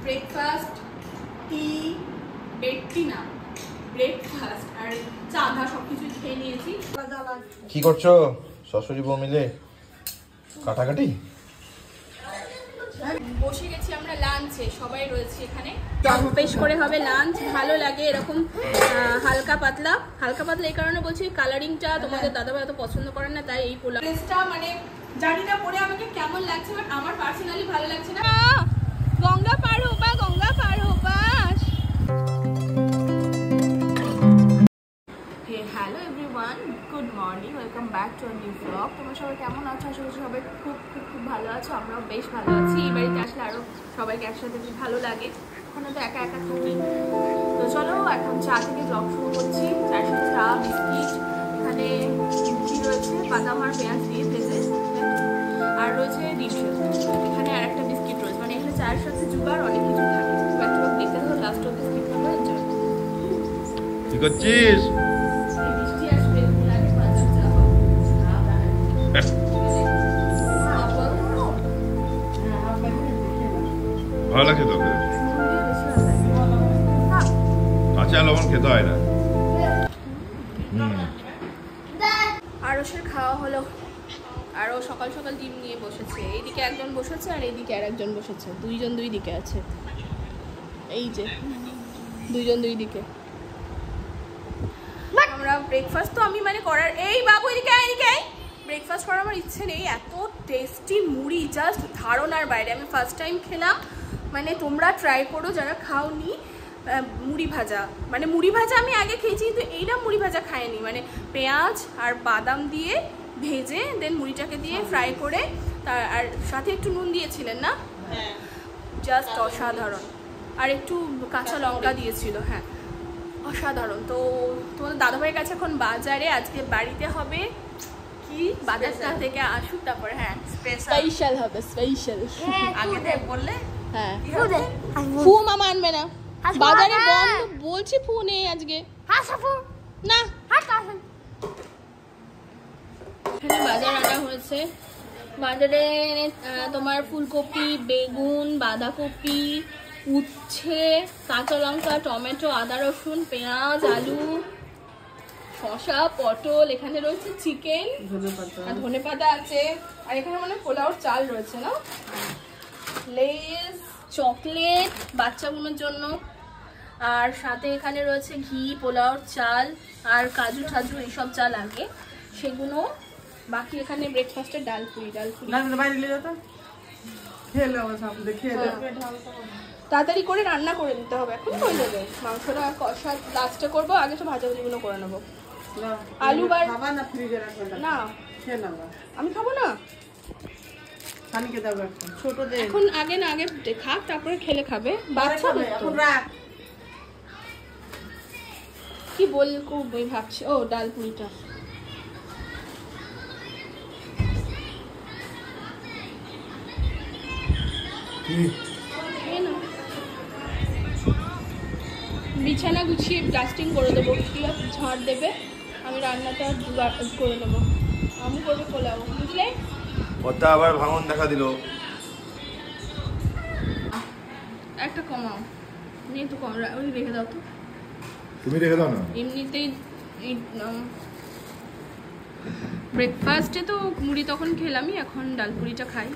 Breakfast, টি, bed টি না, breakfast আর চা ধা সবকিছু খেয়ে নিয়েছি। কি করছো শাশুড়ি বউ মিলে? কাটাকাটি বসে গেছি আমরা লাঞ্চে, সবাই রয়েছে এখানে। বেশ করে হবে লাঞ্চ, ভালো লাগে এরকম হালকা পাতলা। হালকা পাতলা এই কারণে বলছি, কালারিংটা তোমাদের দাদাভাই এত পছন্দ করেন না, তাই এই পোলা ড্রেসটা মানে জানি না পরে আমাকে কেমন লাগছে, বাট আমার পার্সোনালি ভালো লাগছে না। গঙ্গা পার হোবা, গঙ্গা পার হোবা। Hello everyone, good morning, welcome back to a new blog. তোমরা সবাই কেমন আছো? আশা করছি সবাই খুব খুব খুব ভালো আছো। আমরাও বেশ ভালো আছি। এই বাড়িতে আসলে আরও সবাইকে একসাথে বেশ ভালো লাগে। ওখানে তো একা একা থাকি। তো চলো এখন চা থেকে ব্লগ শুরু করছি। চায়ের সাথে চা, বিস্কিট, এখানে রুটি রয়েছে বাদাম আর পেঁয়াজ দিয়ে ভেজে, আর রয়েছে ডিম সেদ্ধ। এখানে আর একটা বিস্কিট রয়েছে, মানে এখানে চায়ের সাথে জুগার অনেক কিছু থাকে। ব্যাটুক দেখতে থাকো, লাস্ট অব্দি স্কিপ করবে। কি করছিস? ভালো লাগছে তো? কাঁচা লবণ খেতে হয় না। আরশের খাওয়া হলো, আরও সকাল সকাল ডিম নিয়ে বসেছে। এইদিকে একজন বসেছে আর এইদিকে আর একজন বসেছে। দুইজন দুই দিকে আছে, এই যে দুইজন দুই দিকে। আমরা ব্রেকফাস্ট তো আমি মানে করার, এই বাবু এদিকে এদিকে ব্রেকফাস্ট করার আমার ইচ্ছে নেই। এত টেস্টি মুড়ি, জাস্ট ধারণার বাইরে। আমি ফার্স্ট টাইম খেলাম, মানে তোমরা ট্রাই করো যারা খাওনি। মুড়ি ভাজা, মানে মুড়ি ভাজা আমি আগে খেয়েছি, কিন্তু এইটা মুড়ি ভাজা খাইনি। মানে পেঁয়াজ আর বাদাম দিয়ে ভেজে দেন মুড়িটাকে দিয়ে ফ্রাই করে, তার আর সাথে একটু নুন দিয়েছিলেন না? জাস্ট অসাধারণ। আর একটু কাঁচা লঙ্কা দিয়েছিল, হ্যাঁ অসাধারণ। তো তোমাদের দাদাভাইয়ের কাছে এখন বাজারে, আজকে বাড়িতে হবে কি, বাজারটা থেকে আসুক তারপরে হ্যাঁ স্পেশাল হবে, স্পেশাল। আগে থেকে বললে হ্যাঁ ফু মামা আনবে না, বাজারে বন্ধ বলছি, ফু নেই আজকে না। এখানে বাজার আনা হয়েছে। বাজারে তোমার ফুলকপি, বেগুন, বাঁধাকপি, উচ্ছে, কাঁচা লঙ্কা, টমেটো, আদা রসুন, পেঁয়াজ, আলু, শসা, পটল, এখানে রয়েছে চিকেন, ধনেপাতা আছে, আর এখানে মানে পোলাওর চাল রয়েছে না, লেস, চকলেট বাচ্চাগুলোর জন্য, আর সাথে এখানে রয়েছে ঘি, পোলাওর চাল আর কাজু ঠাজু এইসব চাল আগে সেগুলো। বাকি এখানে ব্রেকফাস্টের ডাল পুরি, তাড়াতাড়ি করে রান্না করে দিতে হবে, এখন হয়ে যাবে। মাংসটা কষা লাস্টে করবো, আগে তো ভাজাভুজিগুলো করে নেবো। আলু বার না, আমি খাবো না, এখন আগে না, আগে খাক তারপরে খেলে খাবে। বাচ্চা কি বলবো ভাবছি। ও ডাল পুরিটা বিছানা গুছিয়ে ডাস্টিং করে দেবো, ঝাড় দেবে, আমি রান্নাটা করে দেবো। আমি করবো পোলাও, বুঝলে? ওটা আবার ভাঙন দেখা দিল। একটা কমাও, নিয়ে তো কম ওই রেখে দাও তো। তুমি রেখে দাও না, এমনিতেই ব্রেকফাস্টে তো মুড়ি তখন খেলামই, এখন ডাল পুরিটা খাই।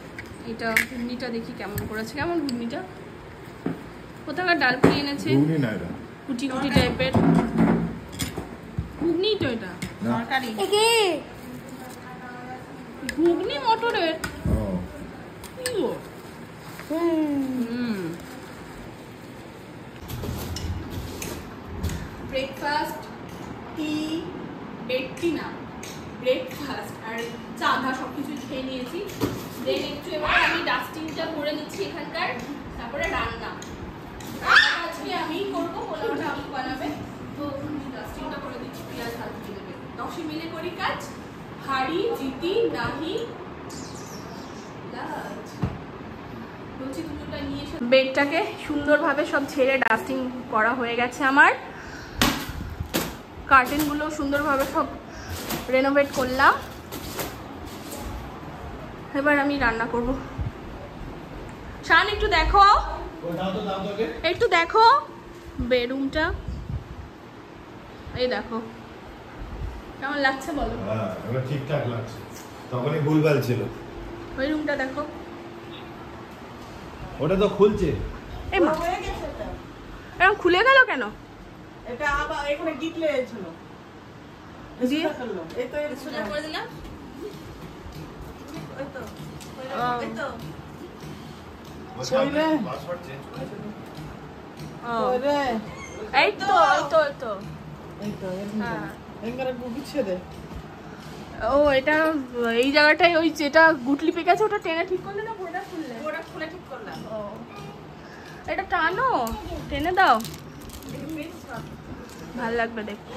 এটা ঘুগনিটা দেখি কেমন করেছে, কেমন ঘুগনিটা, কোথাকার ডাল পুরি এনেছে, কুটি কুটি টাইপের ঘুগনি তো, এটা ঘুগনি মটরের। ব্রেকফাস্ট, টি, বেড টি না, ব্রেকফাস্ট আর চা ধা সবকিছু খেয়ে নিয়েছি। দেন একটু এবার আমি ডাস্টিংটা করে নিচ্ছি এখানকার, তারপরে রান্না আজকে আমি করবো, পোলাওটা আমি বানাবে, তো ডাস্টিংটা করে দিচ্ছি। পেঁয়াজ হাত দিয়ে দেবে, 10 মিলে করি কাজ, হাড়ি জিতি নাহি বলছি। দুটোটা নিয়ে বেডটাকে সুন্দরভাবে সব ঝেড়ে ডাস্টিং করা হয়ে গেছে আমার। কার্টেনগুলো সুন্দরভাবে সব রেনোভেট করলাম। এবার আমি রান্না করব। শান একটু দেখো, একটু দেখো বেডরুমটা, এই দেখো কেমন লাগছে বলো? হ্যাঁ ওটা ঠিকঠাক লাগছে, তখনই ভুলভাল ছিল। ওই রুমটা দেখো, ওটা তো খুলছে। এই মা, হয়ে গেছে এটা। এরকম খুলে গেল কেন? এটা আবার এখানে গিট লেগেছিল। দিয়ে এই তো এর সোজা করে দিলাম। ওই তো ও। এই তো বলছে পাসওয়ার্ড চেঞ্জ করেছে। ও, ওরে এই তো এই তো এই তো এই তো হ্যাঁ। এঙ্গারে গুছিয়ে দে। ও এটা এই জায়গাটায় ওই যেটা গুটলি পেকে আছে ওটা টেনে ঠিক করলে না পুরোটা খুললে? ওটা খুলে ঠিক করলাম। ও এটা টানো, টেনে দাও, ভাল লাগবে দেখতে।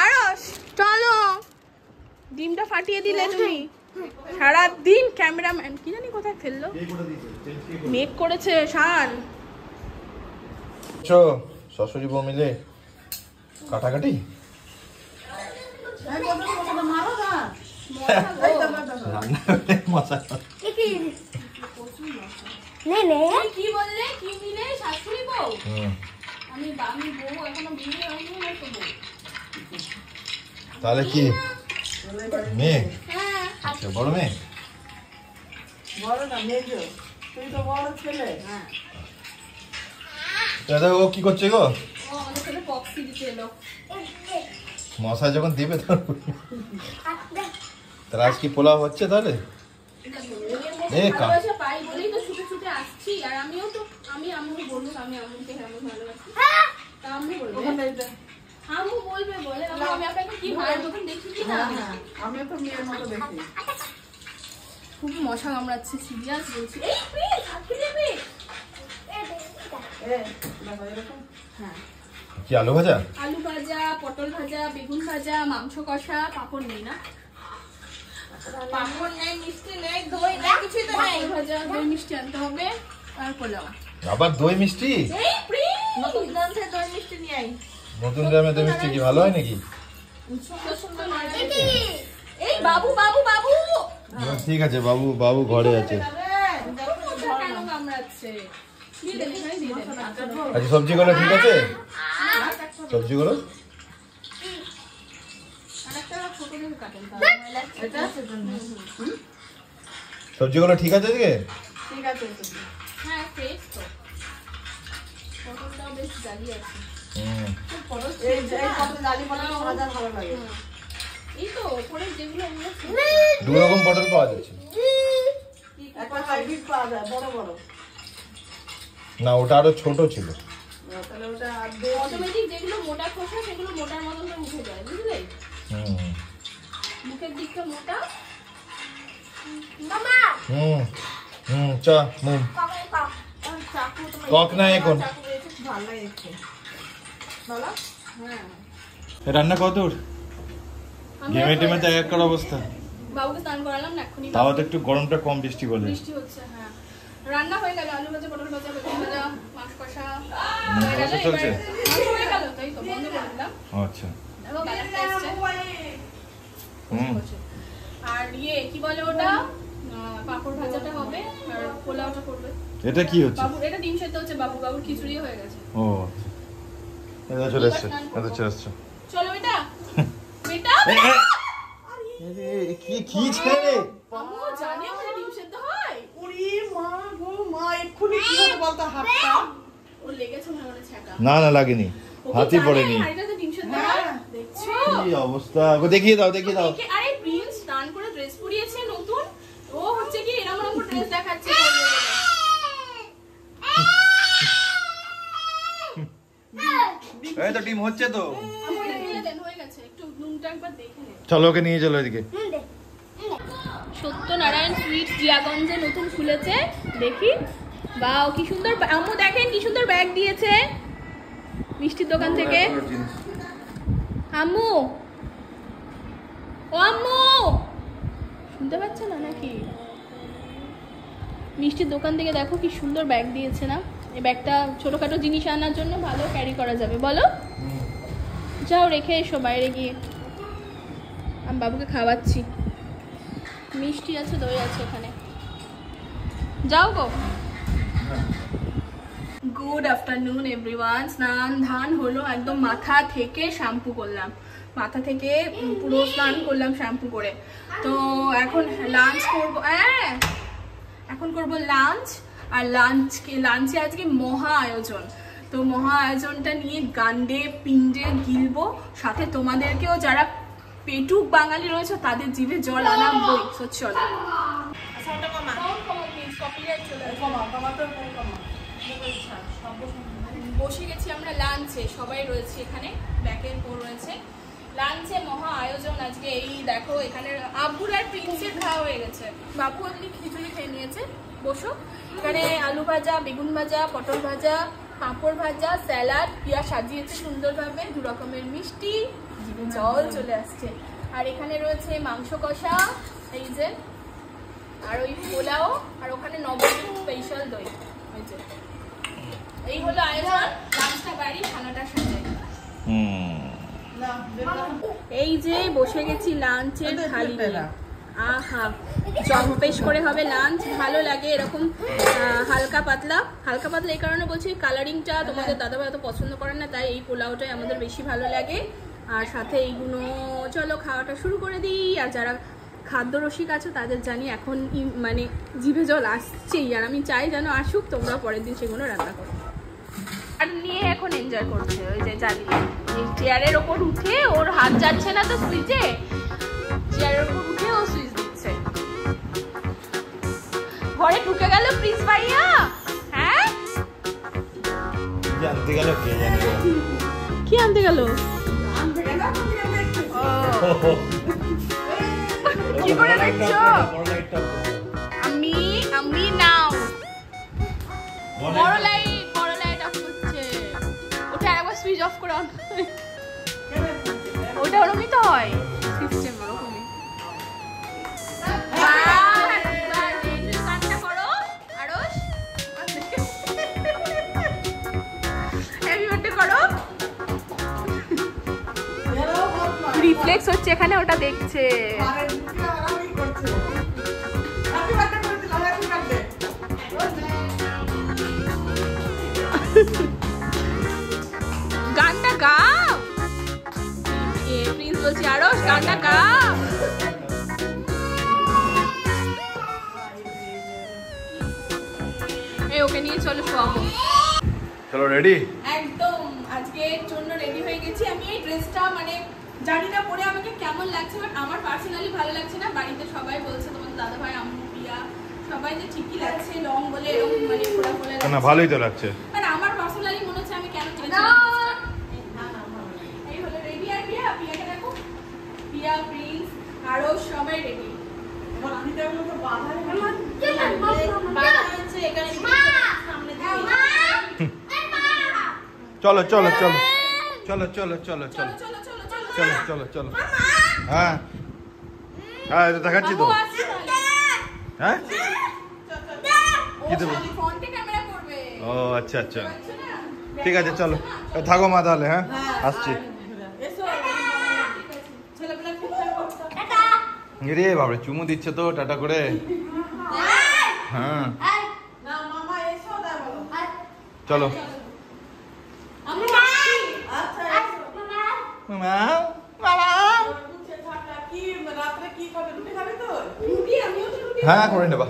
আরস চলো, ডিমটা ফাটিয়ে দিলে তুমি। সারাদিন ক্যামেরাম্যান কি জানি কোথায় ফেললো, মেক করেছে শান। চো শাশুড়ি বউ মিলে কাটাকাটি। এই বড় বড় মারো না। এই তো মারো। রান্না করে মজা। কি বললে, কি মিলে শাশুড়ি বউ? হুম, আমি বউ এখনো বিয়ে হয়নি না তো বউ। তাহলে কি মেয়ে? হ্যাঁ আচ্ছা বড় মেয়ে। বড় না মেজো। তুই তো বড় ছেলে। হ্যাঁ। দাদা ও কি করছে গো? ও আমাদের সাথে পক্সি দিতে এলো। মশা যখন দিবে তখন তার আজ কি পোলাও হচ্ছে তাহলে? ভালোবাসা পাই বলেই তো ছুটে ছুটে আসছি। আর আমিও তো আম্মুকে বলবো, আমি আম্মুকে এমন ভালোবাসি। তা আম্মু বলবে, ওখানে এই যে। আম্মু বলবে, বলে আমি আপনাকে কি ভাইয়ের মতন দেখি কি না? হ্যাঁ, আমি তো মেয়ের মতো দেখি। খুব মশা কামড়াচ্ছে, সিরিয়াস বলছি। এই প্লিজ আটকে দেবে। দেখো এরকম। হ্যাঁ, কি আলু ভাজা? আলু ভাজা, পটল ভাজা, বেগুন ভাজা, মাংস কষা, পাপড় নেই না? পাপড় নেই, মিষ্টি নেই, দই নেই, কিছুই তো নেই। পাপড় ভাজা, দই মিষ্টি আনতে হবে আর পোলাও। আবার দই মিষ্টি? এই প্লিজ নতুন গ্রাম থেকে দই মিষ্টি নিয়ে আই। নতুন গ্রামে দই মিষ্টি কি ভালো হয় নাকি? সুন্দর সুন্দর নাড়াই। এই বাবু বাবু বাবু ঠিক আছে, বাবু বাবু ঘরে আছে। কেন কামড়াচ্ছে? দিয়ে দেন, এখানে দিয়ে দেন। আচ্ছা সবজিগুলো ঠিক আছে? সবজিগুলো আরেকটা ছোট করে কাটেন তাহলে। এটা সবজিগুলো ঠিক আছে আজকে? ঠিক আছে তো। হ্যাঁ ফ্রেশ তো, পটলটাও বেশ জালি আছে। হুম, এই যে এই কত ডালি বানানো ভাজা ভালো লাগে। এই তো ওপরে যেগুলো ওগুলো দু রকম পটল পাওয়া যাচ্ছে। একটা হাইব্রিড পাওয়া যায় বড় বড়। না ওটা আরো ছোট ছিল। তাহলে ওটা অটোমেটিক যেগুলো মোটা খোসা সেগুলো মোটার মতন করে উঠে যায়, বুঝলে? হুম মুখের দিকটা মোটা। হুম হুম চা নুন চাকু তোমার কক না এখন। চাকু দিয়েছে ভালো লাগছে। ভালো? হ্যাঁ, রান্না কত দূর? আমি গেমে আর টেমে তো হয়ে এক করা অবস্থা। বাবুকে স্নান করালাম না এক্ষুনি। তাও তো একটু গরমটা কম বৃষ্টি বলে। বৃষ্টি হচ্ছে, হ্যাঁ। রান্না হয়ে গেল, আলু ভাজা, পটল ভাজা, বেগুন ভাজা, মাছ কষা হয়ে গেল। কষা চলছে? মাংস হয়ে গেল, তাই তো বন্ধ করে দিলাম। আচ্ছা দেখো কালারটা এসছে। হুম আর ইয়ে কি বলে ওটা, পাঁপড় ভাজাটা হবে আর পোলাওটা করবে এটা কি হচ্ছে? বাবু। এটা ডিম সেদ্ধ হচ্ছে, বাবুর খিচুড়ি হয়ে গেছে। ও এটা চলে এসছে, এটা চলে এসছে। চলো বেটা, বেটা কি কি ছেলে? আম্মু জানে ওখানে ডিম সেদ্ধ হয়। উড়ি মা গো মা এক্ষুনি কি হতে বলতো হাতটা। ওর লেগেছে মনে হয় ছ্যাঁকা। না না লাগেনি, হাতি পড়েনি। হাড়িটাতে ডিম সেদ্ধ হয়, দেখছো? কি অবস্থা, ওকে দেখিয়ে দাও দেখিয়ে দাও। আরে প্রিন্স স্নান করে ড্রেস পরিয়েছে নতুন, ও হচ্ছে কি এরকম ড্রেস দেখাচ্ছে। এই তো ডিম হচ্ছে তো। আমার ঢেলে দেন, হয়ে গেছে। একটু নুনটা একবার দেখে নেন। চলো ওকে নিয়ে চলো এদিকে। সত্যনারায়ণ সুইট জিয়াগঞ্জে নতুন খুলেছে, দেখি। বাও কি সুন্দর, আম্মু দেখেন কি সুন্দর ব্যাগ দিয়েছে মিষ্টির দোকান থেকে। আম্মু, ও আম্মু শুনতে পাচ্ছে না নাকি? মিষ্টির দোকান থেকে দেখো কি সুন্দর ব্যাগ দিয়েছে না? এই ব্যাগটা ছোটখাটো জিনিস আনার জন্য ভালো ক্যারি করা যাবে, বলো? যাও রেখে এসো বাইরে গিয়ে। আমি বাবুকে খাওয়াচ্ছি, মিষ্টি আছে, দই আছে ওখানে। যাও গো। Good afternoon everyone. স্নান ধান হলো, একদম মাথা থেকে শ্যাম্পু করলাম, মাথা থেকে পুরো স্নান করলাম শ্যাম্পু করে। তো এখন লাঞ্চ করব, এখন করব লাঞ্চ। আর লাঞ্চে আজকে মহা আয়োজন। তো মহা আয়োজনটা নিয়ে গান্ডে পিণ্ডে গিলবো, সাথে তোমাদেরকেও যারা পেটুক বাঙালি রয়েছে তাদের জিভে জল আনাবই। তো চলো, বসে গেছি আমরা লাঞ্চে, সবাই রয়েছে এখানে, ব্যাকের পর রয়েছে লাঞ্চে মহা আয়োজন আজকে। এই দেখো এখানে আব্বুর আর প্রিন্সের খাওয়া হয়ে গেছে, বাবু এমনি খিচুড়ি খেয়ে নিয়েছে। বসো, এখানে আলু ভাজা, বেগুন ভাজা, পটল ভাজা, পাঁপড় ভাজা, স্যালাড, পিয়া সাজিয়েছে সুন্দরভাবে, 2 রকমের মিষ্টি, জল চলে আসছে। আর এখানে রয়েছে মাংস কষা, এই যে, আর ওই পোলাও, আর ওখানে নবদ্বীপ স্পেশাল দই। এই যে, এই হলো আয়োজন। লাঞ্চটা বাড়ি, খানাটা সাজাই। এই যে বসে গেছি লাঞ্চের থালি নিয়ে। আহা, জম্পেশ করে হবে লাঞ্চ, ভালো লাগে এরকম হালকা পাতলা। হালকা পাতলা এই কারণে বলছি, কালারিংটা তোমাদের দাদাভাই এত পছন্দ করেন না, তাই এই পোলাওটাই আমাদের বেশি ভালো লাগে। আর সাথে এইগুলো, চলো খাওয়াটা শুরু করে দিই। আর যারা খাদ্য রসিক আছে তাদের জানি এখন মানে জিভে জল আসছেই, আর আমি চাই যেন আসুক, তোমরা পরের দিন সেগুলো রান্না করো। আর নিয়ে এখন এনজয় করছে, ওই যে জ্বালিয়ে চেয়ারের ওপর উঠে, ওর হাত যাচ্ছে না তো সুইচে, চেয়ারের ওপর উঠে ও সুইচ দিচ্ছে। ঘরে ঢুকে গেল প্রিন্স ভাইয়া। হ্যাঁ, জানতে গেল কে জানে কি আনতে গেল? কি করে দেখছো? আমি নাও বড় লাইট অফ করছে। ওটা আরেকবার সুইচ অফ করে অন। ওটা ওরকমই তো হয়, সিস্টেম ওরকমই। গানটা করো আরশ, হ্যাপি বার্থডে করো। রিফ্লেক্স হচ্ছে এখানে, ওটা দেখছে। গানটা গাও, প্রিন্স বলছি আরশ গানটা গাও। ওকে নিয়ে চলো শোয়াবো। চলো রেডি, একদম আজকের জন্য রেডি হয়ে গেছি। আমি এই ড্রেসটা মানে জানি না পরে আমাকে কেমন লাগছে, বাট আমার পার্সোনালি ভালো লাগছে না। বাড়িতে সবাই বলছে, তোমার দাদা ভাই, আম্মু, পিয়া, সবাই যে ঠিকই লাগছে, লং বলে এরকম মানে খোলা খোলা লাগছে। না ভালোই তো লাগছে, বাট আমার পার্সোনালি মনে হচ্ছে আমি কেন চেয়েছি। এই হলো রেডি। আর পিয়াকে দেখো, পিয়া, প্রিন্স, আরও সবাই রেডি। চলো চলো চলো চলো চলো চলো চলো চলো চলো চলো। হ্যাঁ হ্যাঁ, এটা দেখাচ্ছি তো। হ্যাঁ, কি দেবো? ও আচ্ছা আচ্ছা, ঠিক আছে চলো, থাকো মা তাহলে। হ্যাঁ, আসছি। রে বাবা, চুমু দিচ্ছে তো টাটা করে। হ্যাঁ চলো। হ্যাঁ করে নেবা।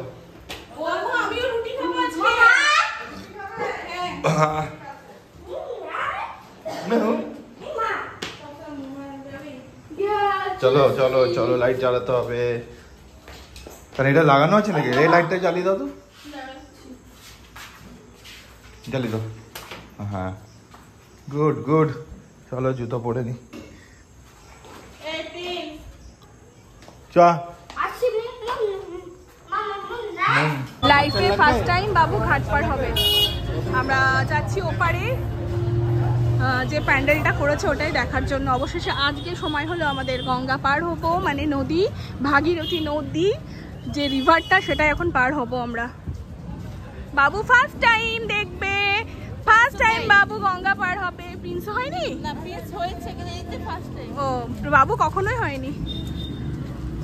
চলো চলো চলো, লাইট জ্বালাতে হবে। তাহলে এটা লাগানো আছে নাকি? এই লাইটটা জ্বালিয়ে দাও তো, জ্বালিয়ে দাও। হ্যাঁ, গুড গুড। চলো জুতো পরে নি, চ। লাইফে ফার্স্ট টাইম বাবু ঘাট পার হবে। আমরা যাচ্ছি ওপারে, যে প্যান্ডেলটা করেছে ওটাই দেখার জন্য। অবশেষে আজকে সময় হলো আমাদের, গঙ্গা পার হবো, মানে নদী, ভাগীরথী নদী যে রিভারটা, সেটা এখন পার হব আমরা। বাবু ফার্স্ট টাইম দেখবে, ফার্স্ট টাইম বাবু গঙ্গা পার হবে। প্রিন্স হয়নি না? প্রিন্স হয়েছে কিন্তু এই যে ফার্স্ট টাইম। ও, বাবু কখনোই হয়নি,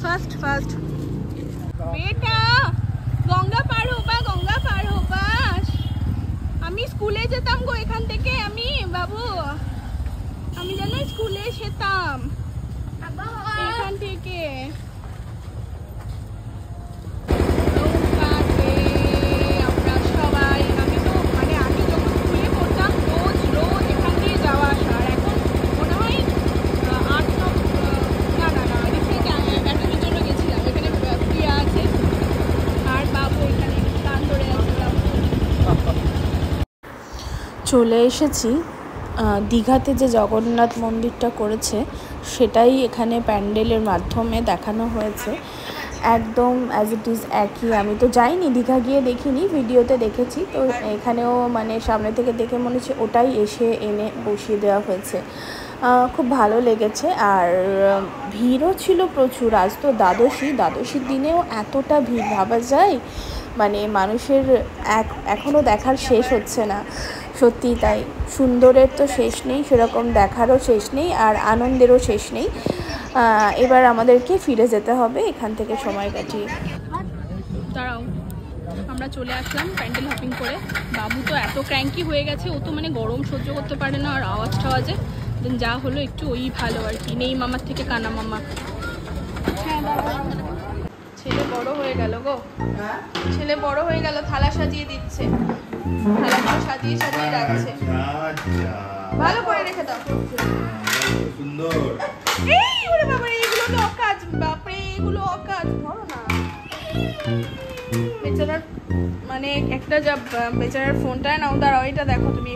ফার্স্ট ফার্স্ট। বেটা গঙ্গা পার হবা, গঙ্গা পার হবা। আমি জানো স্কুলে যেতাম এখান থেকে। আমরা সবাই, আমি তো মানে আমি যখন স্কুলে পড়তাম রোজ রোজ এখান দিয়ে যাওয়া আসা। আর এখন মনে হয় 8-9 না রিসেন্ট ব্যাটারির জন্য গেছিলাম। এখানে প্রিয়া আছে আর বাবু এখানে গান ধরে আছে। চলে এসেছি দীঘাতে যে জগন্নাথ মন্দিরটা করেছে সেটাই এখানে প্যান্ডেলের মাধ্যমে দেখানো হয়েছে, একদম অ্যাজ ইট ইজ একই। আমি তো যাইনি, দীঘা গিয়ে দেখিনি, ভিডিওতে দেখেছি। তো এখানেও মানে সামনে থেকে দেখে মনে হচ্ছে ওটাই এনে বসিয়ে দেওয়া হয়েছে। খুব ভালো লেগেছে। আর ভিড়ও ছিল প্রচুর। আজ তো দ্বাদশীর দিনেও এতটা ভিড়, ভাবা যায় মানে মানুষের এখনও দেখার শেষ হচ্ছে না। সত্যি তাই, সুন্দরের তো শেষ নেই, সেরকম দেখারও শেষ নেই, আর আনন্দেরও শেষ নেই। এবার আমাদেরকে ফিরে যেতে হবে এখান থেকে সময় কাটিয়ে। দাঁড়াও, আমরা চলে আসলাম প্যান্ডেল হপিং করে। বাবু তো এত ক্র্যাঙ্কি হয়ে গেছে, ও তো মানে গরম সহ্য করতে পারে না, আর আওয়াজে দেন যা হলো একটু ওই ভালো আর কি। নেই মামার থেকে কানা মামা। হ্যাঁ ছেলে বড় হয়ে গেল গো, ছেলে বড় হয়ে গেল, থালা সাজিয়ে দিচ্ছে, থালাগুলো সাজিয়ে রাখছে। ভালো করে রেখে দাও। সুন্দর। এই ওরে বাবা, এগুলো তো অকাজ, বাপরে এগুলো অকাজ, ধরো না। বেচারার মানে একটা যা বেচারার ফোনটা নাও, দাঁড়াও এটা দেখো তুমি।